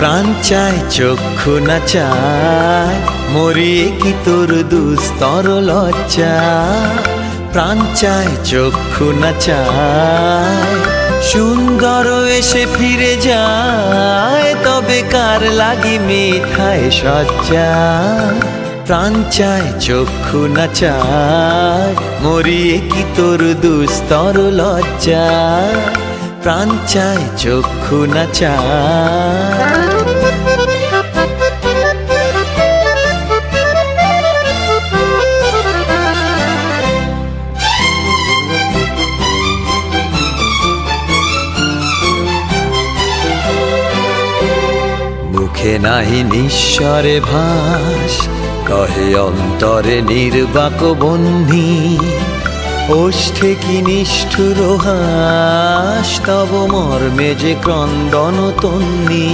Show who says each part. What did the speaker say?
Speaker 1: প্রাণ চায় চক্ষু না চায়, মরিয়ে কি তোর দুস্তর লজ্জা। প্রাণ চায় চক্ষু না চায়, সুন্দর এসে ফিরে যায়, তবে কার লাগি মিঠায় সজ্জা। প্রাণ চায় চক্ষু না চায়, মরিয়ে কি তোর দুস্তর লজ্জা। প্রাণ চায় চক্ষু না চায়। মুখে নাহি নিঃস্বরে ভাস, কহে অন্তরে নির্বাক বহ্নি। ওষ্ঠে কি নিষ্ঠুর হাস, তব মর্মে যে ক্রন্দন তন্নি।